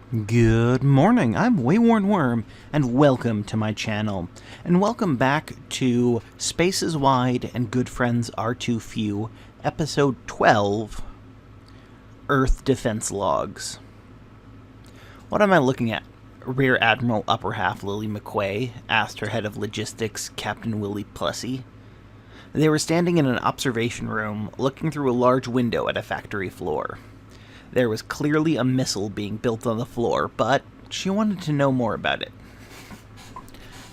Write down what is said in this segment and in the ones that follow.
Good morning, I'm Wayworn Worm, and welcome to my channel. And welcome back to Spaces Wide and Good Friends Are Too Few, Episode 12, Earth Defense Logs. What am I looking at? Rear Admiral Upper Half Lillie McQuay asked her head of logistics, Captain Willie Plessy. They were standing in an observation room, looking through a large window at a factory floor. There was clearly a missile being built on the floor, but she wanted to know more about it.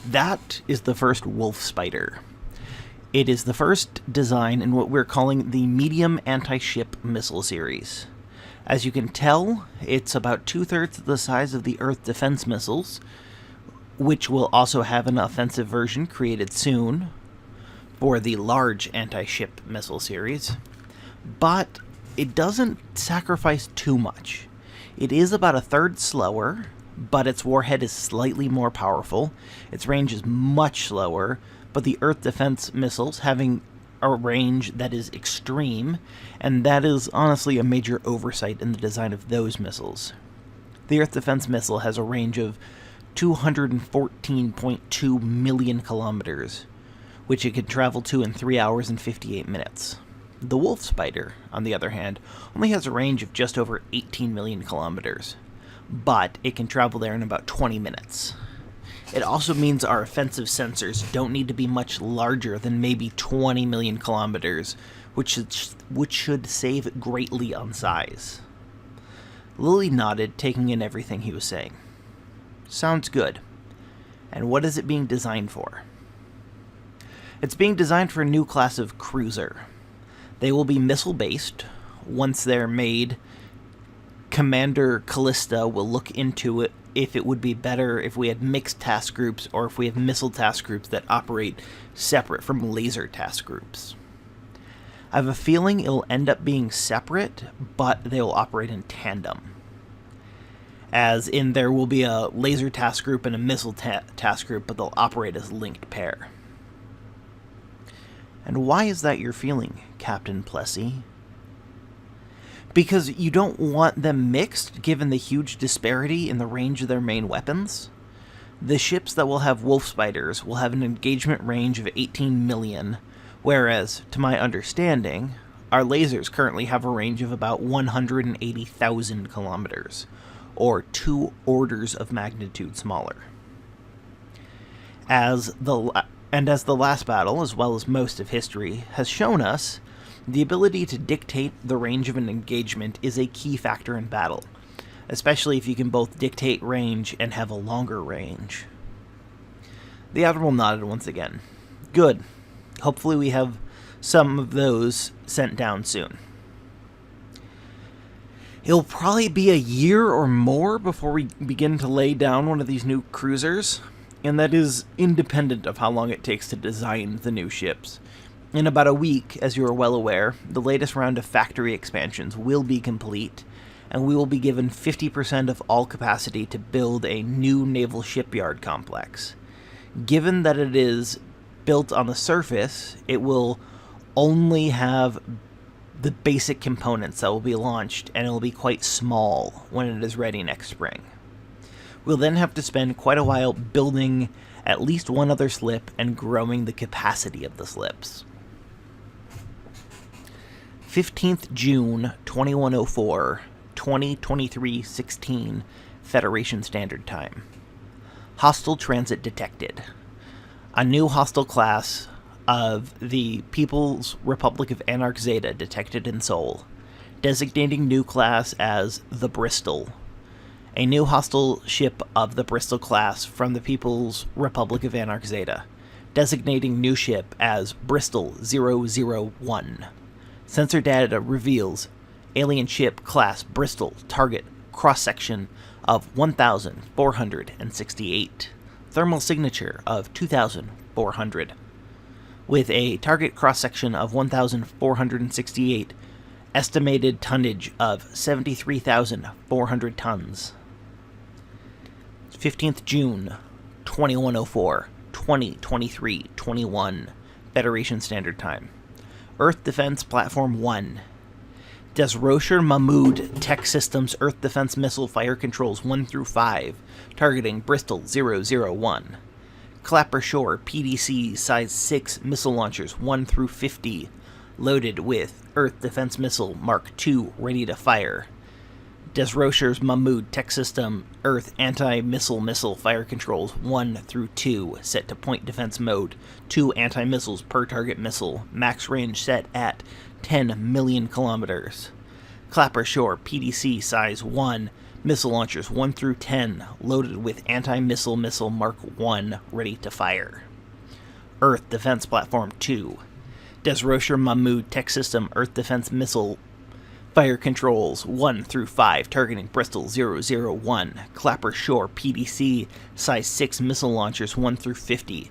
That is the first Wolf Spider. It is the first design in what we're calling the Medium Anti-Ship Missile Series. As you can tell, it's about 2/3 the size of the Earth Defense Missiles, which will also have an offensive version created soon for the Large Anti-Ship Missile Series. But it doesn't sacrifice too much. It is about 1/3 slower, but its warhead is slightly more powerful. Its range is much slower, but the Earth Defense missiles having a range that is extreme, and that is honestly a major oversight in the design of those missiles. The Earth Defense missile has a range of 214.2 million kilometers, which it can travel to in 3 hours and 58 minutes. The Wolf Spider, on the other hand, only has a range of just over 18 million kilometers, but it can travel there in about 20 minutes. It also means our offensive sensors don't need to be much larger than maybe 20 million kilometers, which should save greatly on size. Lillie nodded, taking in everything he was saying. Sounds good. And what is it being designed for? It's being designed for a new class of cruiser. They will be missile-based. Once they're made, Commander Callista will look into it if it would be better if we had mixed task groups or if we have missile task groups that operate separate from laser task groups. I have a feeling it'll end up being separate, but they will operate in tandem. As in, there will be a laser task group and a missile task group, but they'll operate as a linked pair. And why is that your feeling, Captain Plessy? Because you don't want them mixed, given the huge disparity in the range of their main weapons? The ships that will have Wolf Spiders will have an engagement range of 18 million, whereas, to my understanding, our lasers currently have a range of about 180,000 kilometers, or 2 orders of magnitude smaller. As the last battle, as well as most of history, has shown us, the ability to dictate the range of an engagement is a key factor in battle, especially if you can both dictate range and have a longer range. The Admiral nodded once again. Good. Hopefully we have some of those sent down soon. It'll probably be a year or more before we begin to lay down one of these new cruisers, and that is independent of how long it takes to design the new ships. In about a week, as you are well aware, the latest round of factory expansions will be complete, and we will be given 50% of all capacity to build a new naval shipyard complex. Given that it is built on the surface, it will only have the basic components that will be launched, and it will be quite small when it is ready next spring. We'll then have to spend quite a while building at least one other slip and growing the capacity of the slips. 15th June 2104, 2023-16 Federation Standard Time. Hostile transit detected. A new hostile class of the People's Republic of Anarch Zeta detected in Seoul, designating new class as the Bristol. A new hostile ship of the Bristol class from the People's Republic of Anarch Zeta, designating new ship as Bristol 001. Sensor data reveals alien ship class Bristol, target cross-section of 1,468, thermal signature of 2,400, with a target cross-section of 1,468, estimated tonnage of 73,400 tons. 15th June, 2104, 2023-21, Federation Standard Time. Earth Defense Platform 1. Desrocher Mahmoud Tech Systems Earth Defense Missile Fire Controls 1 through 5, targeting Bristol 001. Clapper Shore PDC Size 6 missile launchers 1 through 50, loaded with Earth Defense Missile Mark II ready to fire. Desrocher's Mahmoud Tech System Earth Anti-Missile Fire Controls 1 through 2, set to point defense mode, 2 anti-missiles per target missile, max range set at 10 million kilometers. Clapper Shore PDC Size 1 missile launchers 1 through 10, loaded with anti-missile missile Mark I ready to fire. Earth Defense Platform 2. Desrocher Mahmoud Tech System Earth Defense Missile Fire Controls 1 through 5, targeting Bristol 001. Clapper Shore PDC Size 6 missile launchers 1 through 50,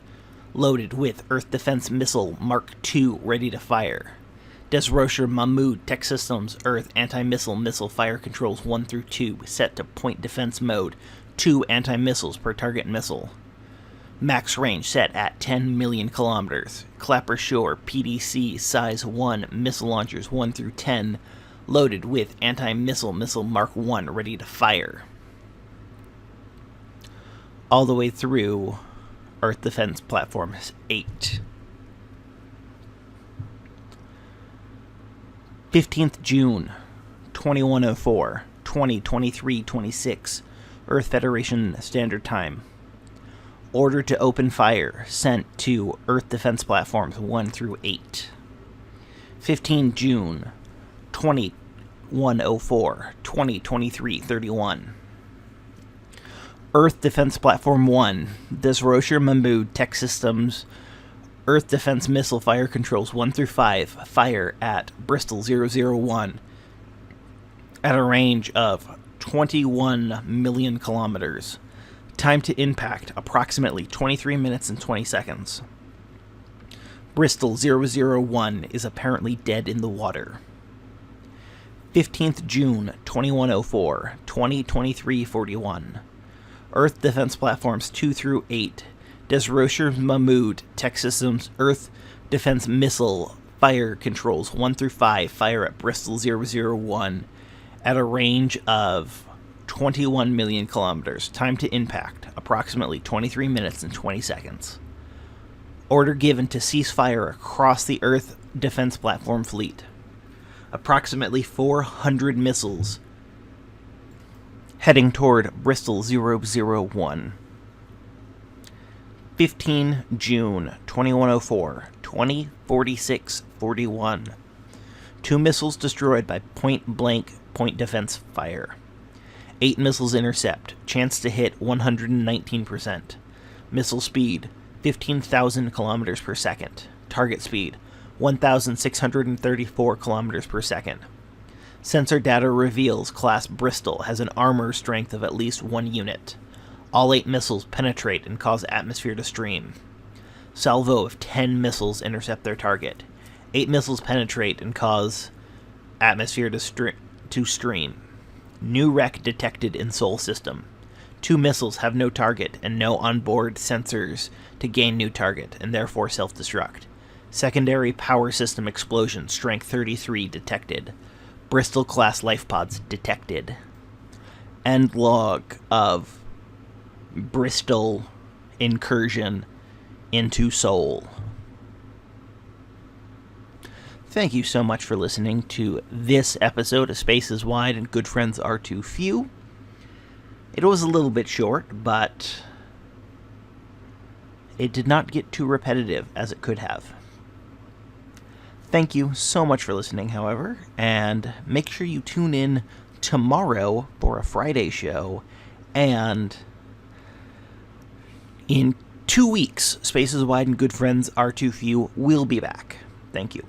loaded with Earth Defense Missile Mark II ready to fire. Desrocher Mahmoud Tech Systems Earth Anti-Missile Fire Controls 1 through 2, set to point defense mode, 2 anti-missiles per target missile. Max range set at 10 million kilometers. Clapper Shore PDC Size 1 missile launchers 1 through 10, loaded with anti-missile missile Mark I ready to fire. All the way through Earth Defense Platform 8. 15th June, 2104, 2023-26, Earth Federation Standard Time. Order to open fire sent to Earth Defense Platforms 1 through 8. 15 June, 2104, 2023-31. Earth Defense Platform 1, Desrocher Mahmoud Tech Systems Earth Defense Missile Fire Controls 1 through 5, fire at Bristol 001 at a range of 21 million kilometers. Time to impact, approximately 23 minutes and 20 seconds. Bristol 001 is apparently dead in the water. 15th June, 2104, 2023-41. Earth Defense Platforms 2 through 8, Desrocher Mahmoud Tech Systems Earth Defense Missile Fire Controls 1 through 5, fire at Bristol 001 at a range of 21 million kilometers. Time to impact, approximately 23 minutes and 20 seconds. Order given to cease fire across the Earth Defense Platform fleet. Approximately 400 missiles heading toward Bristol 001. 15 June 2104, 2046-41. 2 missiles destroyed by point-blank point defense fire. 8 missiles intercept. Chance to hit 119%. Missile speed 15,000 kilometers per second. Target speed 1,634 kilometers per second. Sensor data reveals Class Bristol has an armor strength of at least 1 unit. All 8 missiles penetrate and cause atmosphere to stream. Salvo of 10 missiles intercept their target. 8 missiles penetrate and cause atmosphere to stream. New wreck detected in Sol system. 2 missiles have no target and no onboard sensors to gain new target, and therefore self-destruct. Secondary power system explosion, strength 33 detected. Bristol-class life pods detected. End log of Bristol incursion into Sol. Thank you so much for listening to this episode of Space is Wide and Good Friends Are Too Few. It was a little bit short, but it did not get too repetitive as it could have. Thank you so much for listening, however, and make sure you tune in tomorrow for a Friday show, and in 2 weeks, Space is Wide and Good Friends Are Too Few will be back. Thank you.